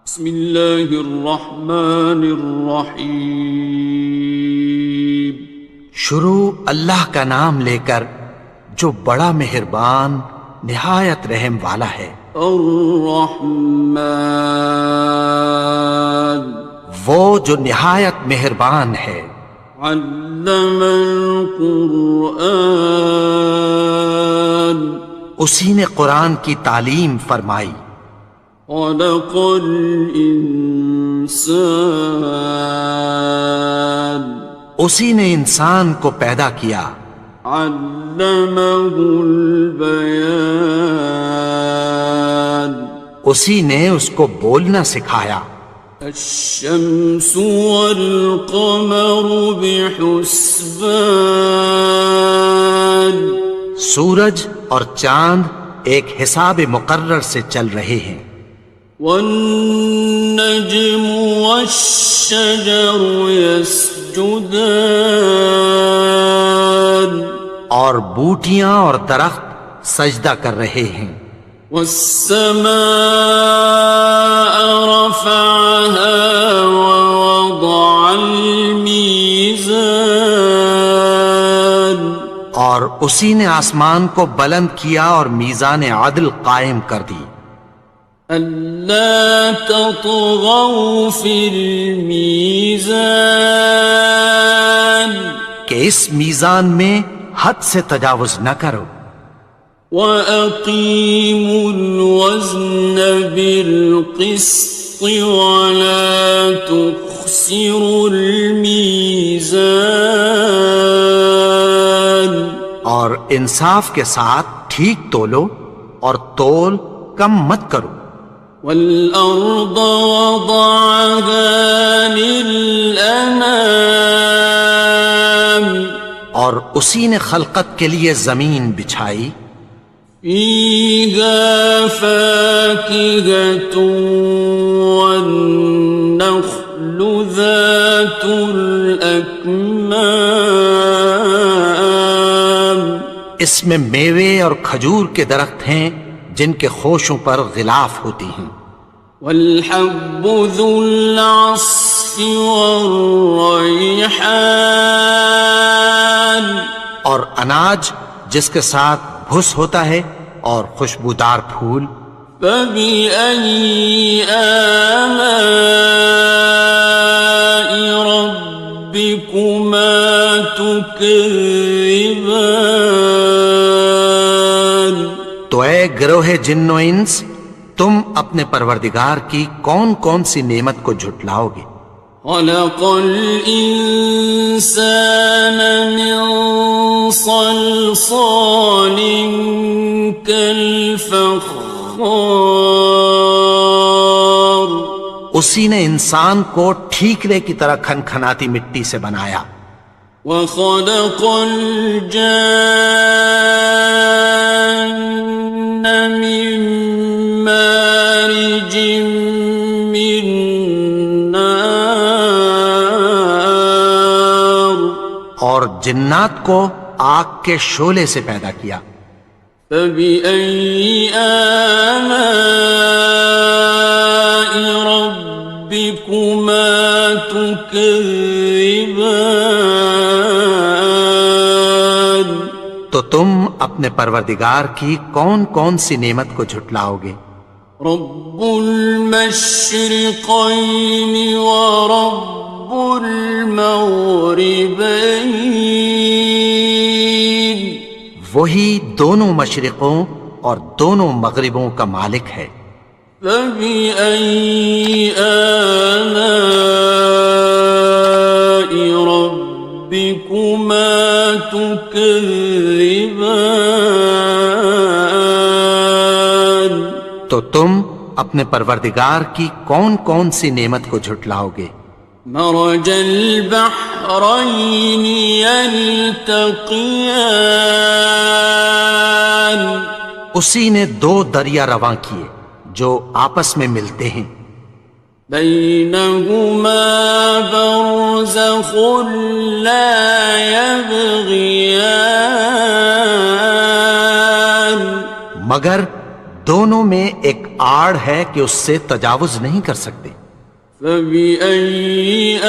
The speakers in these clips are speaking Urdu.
بسم اللہ الرحمن الرحیم۔ شروع اللہ کا نام لے کر جو بڑا مہربان نہایت رحم والا ہے۔ الرحمن، وہ جو نہایت مہربان ہے۔ علم القرآن، اسی نے قرآن کی تعلیم فرمائی۔ خلق الانسان، اسی نے انسان کو پیدا کیا۔ علمہ البیان، اسی نے اس کو بولنا سکھایا۔ الشمس والقمر بحسبان، سورج اور چاند ایک حساب مقرر سے چل رہے ہیں۔ والنجم والشجر يسجدان، اور بوٹیاں اور درخت سجدہ کر رہے ہیں۔ والسماء رفعها ووضع الميزان، اور اسی نے آسمان کو بلند کیا اور میزان عدل قائم کر دی۔ ألا تطغوا في الميزان، کہ اس میزان میں حد سے تجاوز نہ کرو۔ وَأَقِيمُوا الْوَزْنَ بِالْقِسْطِ وَلَا تُخْسِرُوا الْمِيزَانَ، اور انصاف کے ساتھ ٹھیک تولو اور تول کم مت کرو۔ وَالْأَرْضَ وَضَعَهَا لِلْأَنَامِ، اور اسی نے خلقت کے لیے زمین بچھائی۔ فِيهَا فَاكِهَةٌ وَالنَّخْلُ ذَاتُ الْأَكْمَامِ، اس میں میوے اور کھجور کے درخت ہیں جن کے خوشوں پر غلاف ہوتی ہیں۔ وَالْحَبُّ ذُو الْعَصْفِ وَالرَّيْحَانِ، اور اناج جس کے ساتھ بھس ہوتا ہے اور خوشبودار پھول۔ فَبِأَيِّ آلَاءِ رَبِّكُمَا تُكَذِّبَانِ، تو اے گروہ جن و انس، تم اپنے پروردگار کی کون کون سی نعمت کو جھٹلاؤ گے؟ خَلَقَ الْإِنسَانَ مِنْ صَلْصَالٍ كَالْفَخَّارِ، اسی نے انسان کو ٹھیکرے کی طرح کھنکھناتی مٹی سے بنایا۔ وَخَلَقَ الْجَانَّ مِن مَّارِجٍ مِّن نَّارٍ، اور جنات کو آگ کے شعلے سے پیدا کیا۔ فَبِأَيِّ آلَاءِ رَبِّكُمَا تُكَذِّبَانِ، تو تم اپنے پروردگار کی کون کون سی نعمت کو جھٹلاؤ گے؟ رب المشرقين ورب المغربين، وہی دونوں مشرقوں اور دونوں مغربوں کا مالک ہے۔ فبأي آلاء ربكما تكذبان، تو تم اپنے پروردگار کی کون کون سی نعمت کو جھٹلاؤ گے؟ مرج البحرين يلتقيان، اسی نے دو دریا رواں کیے جو آپس میں ملتے ہیں۔ بينهما برزخ لا يبغيان، مگر دونوں میں ایک آڑ ہے کہ اس سے تجاوز نہیں کر سکتے۔ فبأي آلاء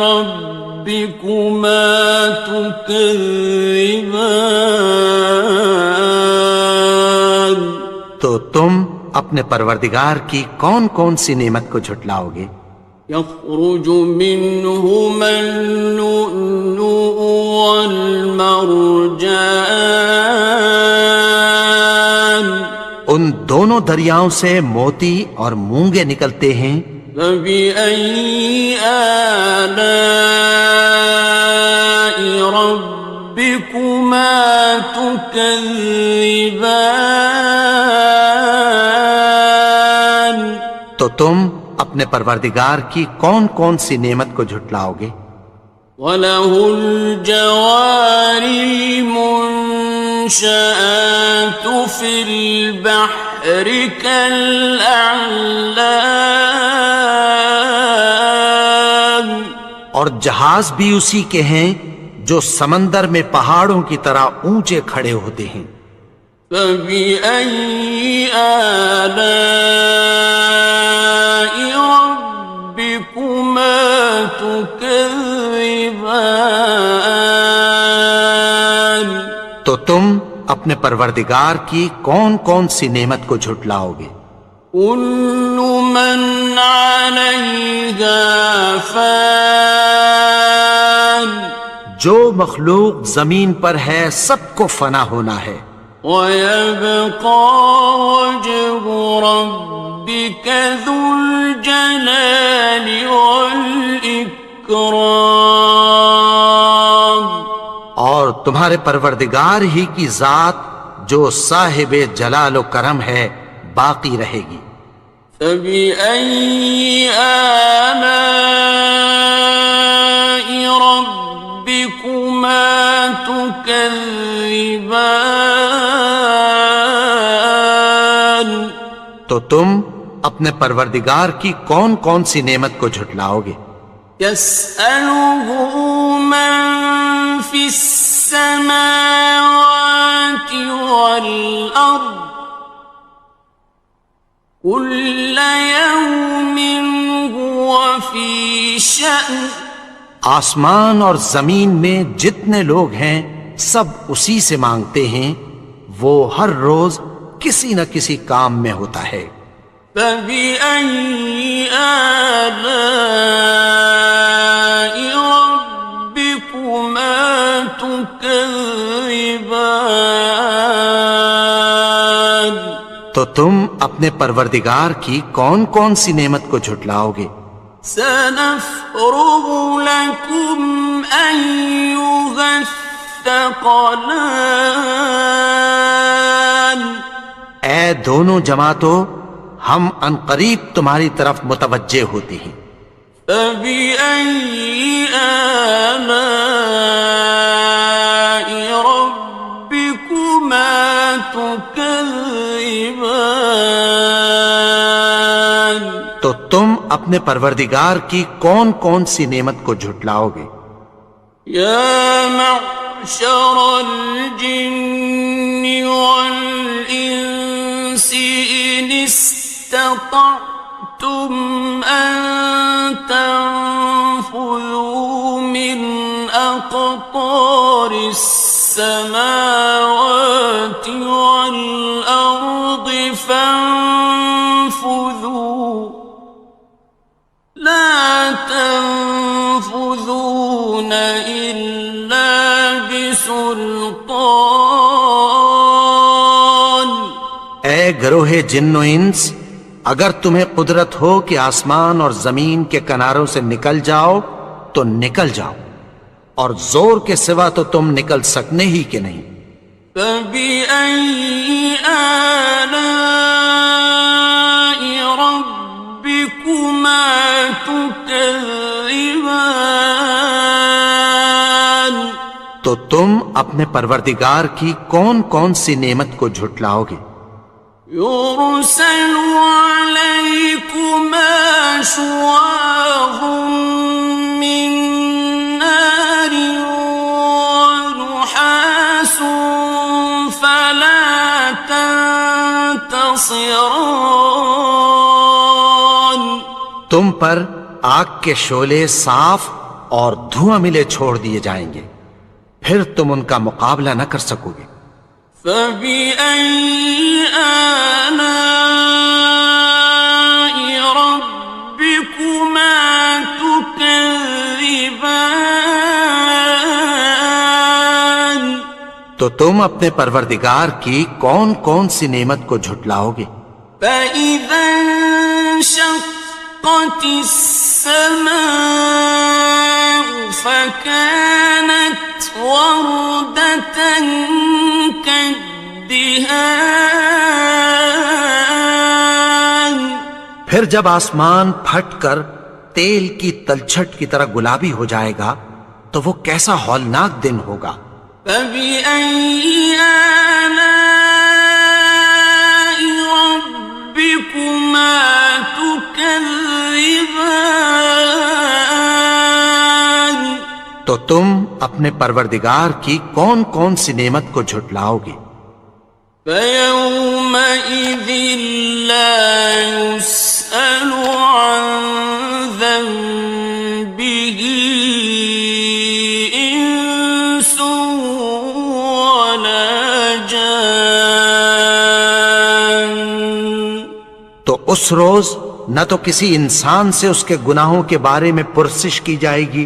ربكما تكذبان؟ تو تم اپنے پروردگار کی کون کون سی نعمت کو جھٹلاؤ گے؟ يخرج منهما اللؤلؤ والمرجان، ان دونوں دریاؤں سے موتی اور مونگے نکلتے ہیں۔ فبأي آلاء ربكما تكذبان؟ تو تم اپنے پروردگار کی کون کون سی نعمت کو جھٹلاؤ گے؟ وَلَهُ الْجَوَارِ الْمُنشَآتُ فِي الْبَحْرِ كَالْأَعْلَامِ، اور جہاز بھی اسی کے ہیں جو سمندر میں پہاڑوں کی طرح اونچے کھڑے ہوتے ہیں۔ فَبِأَيِّ آلَاءِ رَبِّكُمَا تُكَذِّبَانِ؟ تو تم اپنے پروردگار کی کون کون سی نعمت کو جھٹلاؤ گے؟ كُلُّ مَنْ عَلَيْهَا فَانٍ، جو مخلوق زمین پر ہے سب کو فنا ہونا ہے۔ وَيَبْقَى وَجْهُ رَبِّكَ ذُو الْجَلَالِ وَالْإِكْرَامِ، اور تمہارے پروردگار ہی کی ذات جو صاحب جلال و کرم ہے باقی رہے گی۔ فَبِأَيِّ آلَاءِ رَبِّكُمَا تُكَذِّبَانِ؟ تو تم اپنے پروردگار کی کون کون سی نعمت کو جھٹلاؤ گے؟ يَسْأَلُهُ مَن فِي السَّمَاوَاتِ وَالْأَرْضِ كُلَّ يَوْمٍ هُوَ فِي شَأْنٍ، آسمان اور زمین میں جتنے لوگ ہیں سب اسی سے مانگتے ہیں، وہ ہر روز کسی نہ کسی کام میں ہوتا ہے۔ فَبِأَيِّ آلَاءِ رَبِّكُمَا تُكَذِّبَانِ؟ تو تم اپنے پروردگار کی کون کون سی نعمت کو جھٹلاؤ گے؟ سَنَفْرُغُ لَكُمْ أَيُّهَ الثَّقَلَانِ، اے دونوں جماعتوں، ہم عنقریب تمہاری طرف متوجہ ہوتے ہیں۔ فَبِأَيِّ آلَاءِ رَبِّكُمَا تُكَذِّبَانِ؟ تو تم اپنے پروردگار کی کون کون سی نعمت کو جھٹلاؤ گے؟ يَا مَعْشَرَ الْجِنِّ وَالْإِنسِ إِنِ اسْتَطَعْتُمْ أَن تَنفُذُوا مِنْ أَقْطَارِ السَّمَاوَاتِ وَالْأَرْضِ فَانفُذُوا لَا تَنفُذُونَ إِلَّا بِسُلْطَانٍ۔ اے گروہ جن و انس، اگر تمہیں قدرت ہو کہ آسمان اور زمین کے کناروں سے نکل جاؤ تو نکل جاؤ، اور زور کے سوا تو تم نکل سکنے ہی کہ نہیں۔ فَبِأَيِّ آلَاءِ رَبِّكُمَا تُكَذِّبَانِ؟ تو تم اپنے پروردگار کی کون کون سی نعمت کو جھٹلاؤ گے؟ يُرْسَلُ عَلَيْكُمَا شُوَاظٌ مِّن نَّارٍ وَنُحَاسٌ خاصران. تم پر آگ کے شعلے صاف اور دھواں ملے چھوڑ دیے جائیں گے، پھر تم ان کا مقابلہ نہ کر سکو گے۔ فبأي آلاء ربكما تكذبان. تو تم اپنے پروردگار کی کون کون سی نعمت کو جھٹلاؤ گے؟ فإذا انشقت السماء فكانت وردة كالدهان. پھر جب آسمان پھٹ کر تیل کی تلچھٹ کی طرح گلابی ہو جائے گا تو وہ کیسا ہولناک دن ہوگا۔ فبأي آلاء ربكما تكذبان. تو تم اپنے پروردگار کی کون کون سی نعمت کو جھٹلاؤ گے؟ فيومئذ لا يسأل عن ذنبه إنس ولا جان. تو اس روز نہ تو کسی انسان سے اس کے گناہوں کے بارے میں پرسش کی جائے گی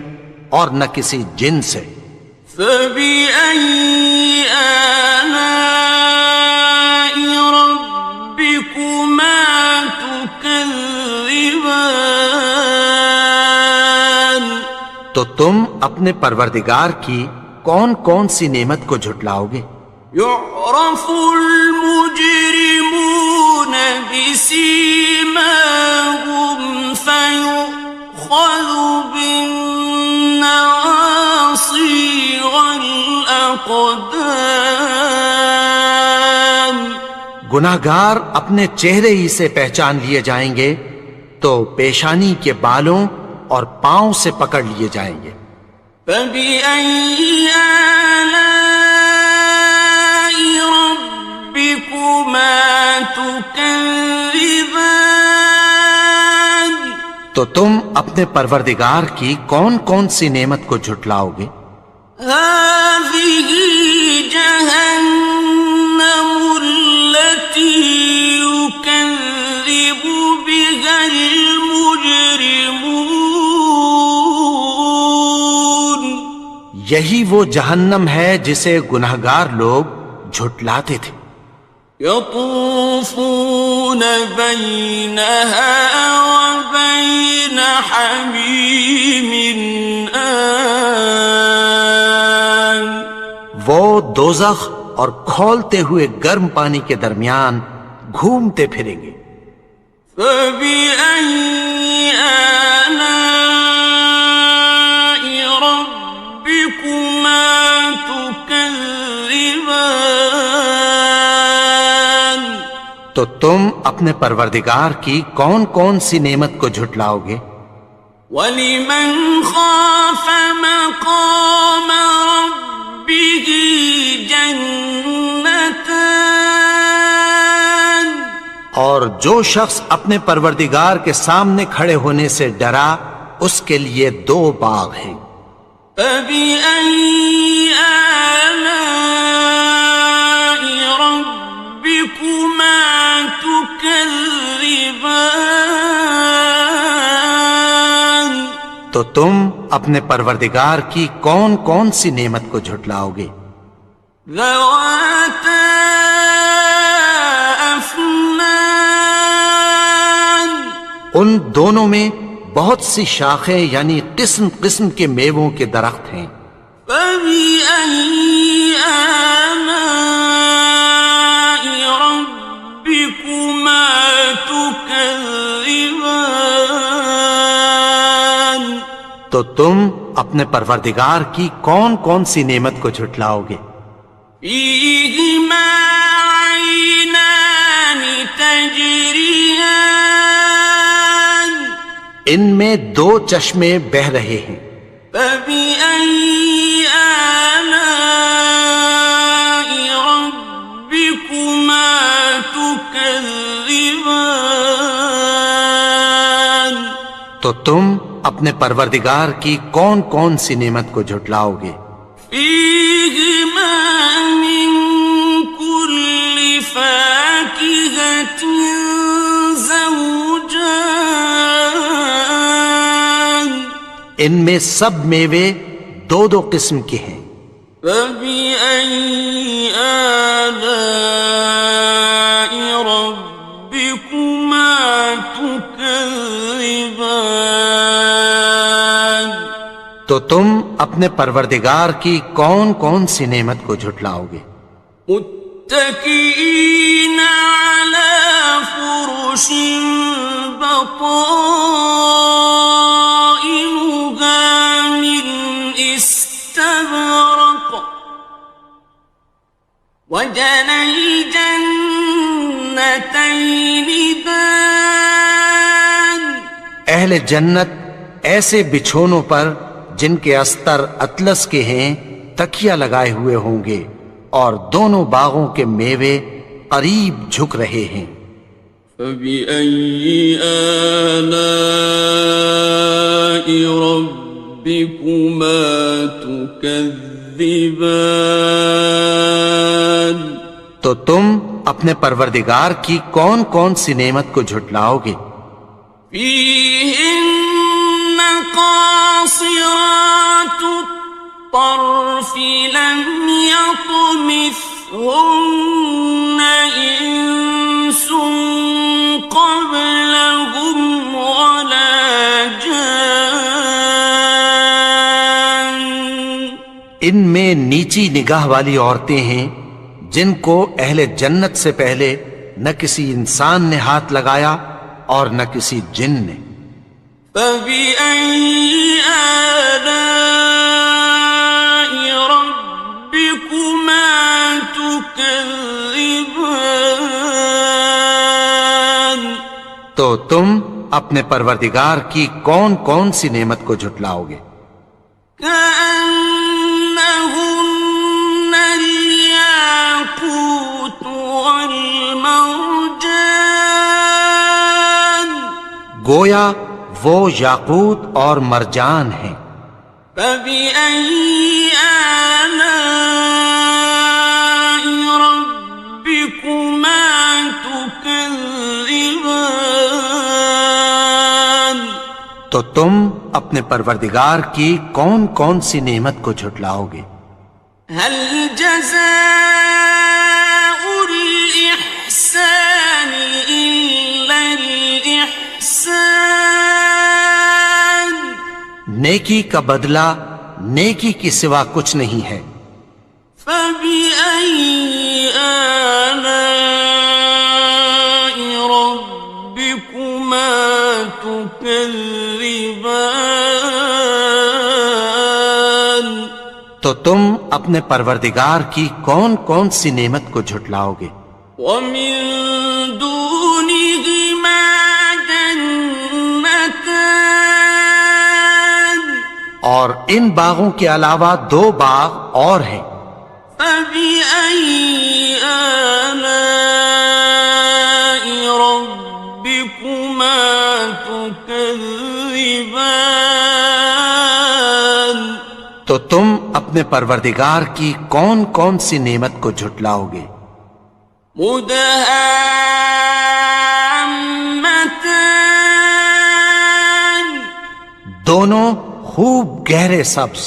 اور نہ کسی جن سے۔ فبأي آلاء ربكما تكذبان. تو تم اپنے پروردگار کی کون کون سی نعمت کو جھٹلاؤ گے؟ يعرف المجرمون بسيماهم فيؤخذ بالنواصي والأقدام. گناہگار اپنے چہرے ہی سے پہچان لیے جائیں گے تو پیشانی کے بالوں اور پاؤں سے پکڑ لیے جائیں گے۔ فبأي آلاء ربكما تكذبان. تو تم اپنے پروردگار کی کون کون سی نعمت کو جھٹلاؤ گے؟ هذه جهنم التي يكذب بها المجرمون. یہی وہ جہنم ہے جسے گناہگار لوگ جھٹلاتے تھے۔ يطوفون بينها وبين حميم آن. وہ دوزخ اور کھولتے ہوئے گرم پانی کے درمیان گھومتے پھریں گے۔ فبأي آلاء ربكما تكذبان. تو تم اپنے پروردگار کی کون کون سی نعمت کو جھٹلاؤ گے؟ وَلِمَنْ خَافَ مَقَامَ رَبِّهِ جَنَّتَانِ. اور جو شخص اپنے پروردگار کے سامنے کھڑے ہونے سے ڈرا اس کے لیے 2 باغ ہیں۔ فَبِأَيِّ آلَاءِ رَبِّكُمَا تُكَذِّبَانِ. تو تم اپنے پروردگار کی کون کون سی نعمت کو جھٹلاؤ گے؟ ذَوَاتَا أَفْنَانٍ. ان دونوں میں بہت سی شاخیں یعنی قسم قسم کے میووں کے درخت ہیں۔ فَبِأَيِّ آلَاءِ رَبِّكُمَا تُكَذِّبَانِ. تو تم اپنے پروردگار کی کون کون سی نعمت کو جھٹلاؤ گے؟ فِيهِمَا عَيْنَانِ تَجْرِيَانِ. ان میں 2 چشمے بہہ رہے ہیں۔ فَبِأَيِّ آلَاءِ رَبِّكُمَا تُكَذِّبَانِ. تو تم اپنے پروردگار کی کون کون سی نعمت کو جھٹلاؤ گے؟ فيهما من كل فاكهة زوجان ان میں سب میوے دو دو قسم کے ہیں۔ فبأي آلاء ربكما تكذبان تو تم اپنے پروردگار کی کون کون سی نعمت کو جھٹلاؤ گے؟ متكئين على فرش بطائنها من استبرق وجنى الجنتين دان اہل جنت ایسے بچھونوں پر جن کے استر اطلس کے ہیں تکیہ لگائے ہوئے ہوں گے، اور دونوں باغوں کے میوے قریب جھک رہے ہیں۔ فبأي آلاء ربكما تكذبان تو تم اپنے پروردگار کی کون کون سی نعمت کو جھٹلاؤ گے؟ فيهن قاصرات الطرف لم يطمثهن إنس قبلهم ولا جان ان میں نیچی نگاہ والی عورتیں ہیں جن کو اہل جنت سے پہلے نہ کسی انسان نے ہاتھ لگایا اور نہ کسی جن نے۔ فبأي آلاء ربكما تكذبان تو تم اپنے پروردگار کی کون کون سی نعمت کو جھٹلاؤ گے؟ كأنهن الياقوت والمرجان گویا وہ یاقوت اور مرجان ہیں۔ فبأي آلاء ربكما تكذبان تو تم اپنے پروردگار کی کون کون سی نعمت کو جھٹلاؤ گے؟ هل جزاء الإحسان إلا الإحسان نیکی کا بدلہ نیکی کی سوا کچھ نہیں ہے۔ فبأي آلاء ربكما تكذبان تو تم اپنے پروردگار کی کون کون سی نعمت کو جھٹلاؤ گے؟ ومن دونهما جنتان اور ان باغوں کے علاوہ دو باغ اور ہیں۔ فبأي آلاء ربكما تكذبان تو تم اپنے پروردگار کی کون کون سی نعمت کو جھٹلاؤ گے؟ مدهامتان دونوں خوب گہرے سبز۔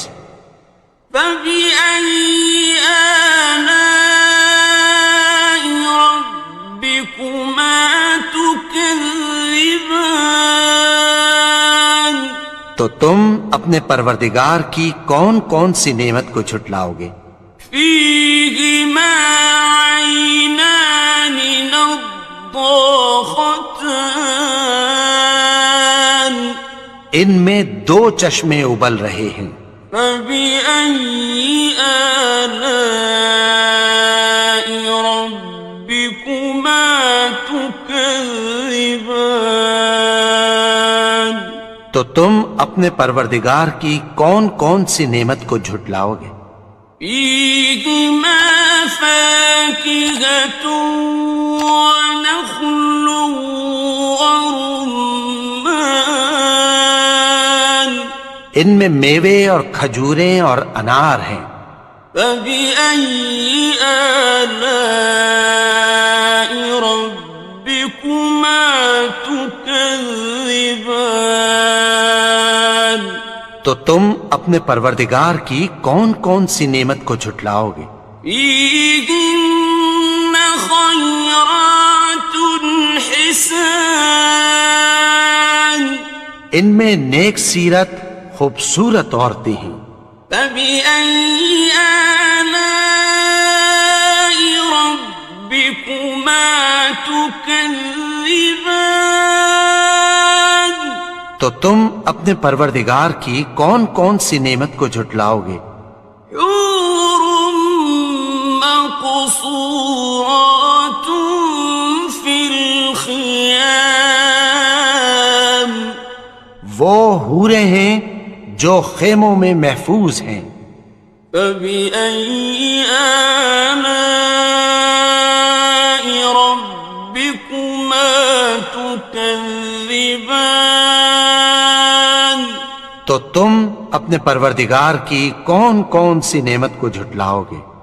فبأي آلاء ربكما تكذبان تو تم اپنے پروردگار کی کون کون سی نعمت کو جھٹلاؤ گے؟ فيهما عينان نضاختان ان میں دو چشمے ابل رہے ہیں۔ فبأي آلاء ربكما تكذبان تو تم اپنے پروردگار کی کون کون سی نعمت کو جھٹلاؤ گے؟ فيهما فاكهة ونخل ورمان ان میں میوے اور کھجوریں اور انار ہیں۔ فبأي آلاء ربكما تكذبان؟ تو تم اپنے پروردگار کی کون کون سی نعمت کو جھٹلاؤ گے؟ فيهن خيرات حسان، ان میں نیک سیرت خوبصورت عورتیں ہیں۔ فبأي آلاء ربكما تكذبان؟ تو تم اپنے پروردگار کی کون کون سی نعمت کو جھٹلاؤ گے؟ حور مقصورات في الخيام، وہ حوریں ہیں جو خیموں میں محفوظ ہیں۔ فبأي آلاء ربكما تكذبان؟ تو تم اپنے پروردگار کی کون کون سی نعمت کو جھٹلاؤ گے؟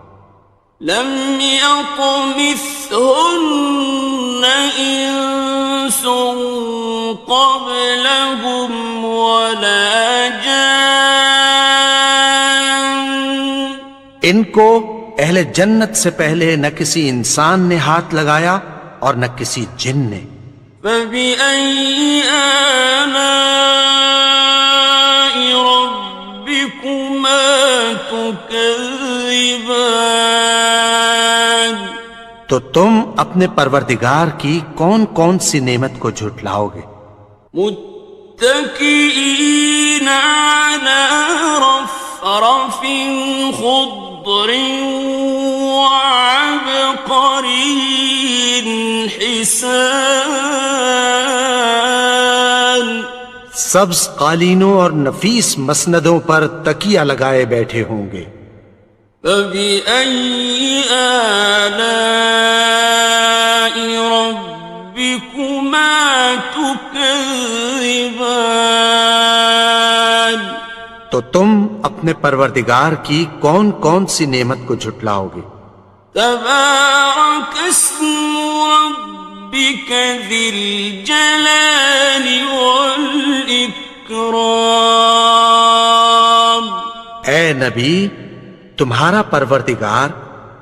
لم يطمثهن إنس قبلهم ولا جان، ان کو اہل جنت سے پہلے نہ کسی انسان نے ہاتھ لگایا اور نہ کسی جن نے۔ فبأي آلاء ربكما تكذبان؟ تو تم اپنے پروردگار کی کون کون سی نعمت کو جھٹلاؤ گے؟ متكئين على رفرف خضر وعبقري حسان، سبز قالینوں اور نفیس مسندوں پر تکیہ لگائے بیٹھے ہوں گے۔ فبأي آلاء ربكما تكذبان؟ تو تم اپنے پروردگار کی کون کون سی نعمت کو جھٹلاؤ گے؟ تبارك اسم ربك ذي الجلال والإكرام۔ اے نبی، تمہارا پروردگار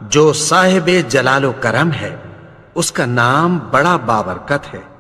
جو صاحب جلال و کرم ہے، اس کا نام بڑا بابرکت ہے۔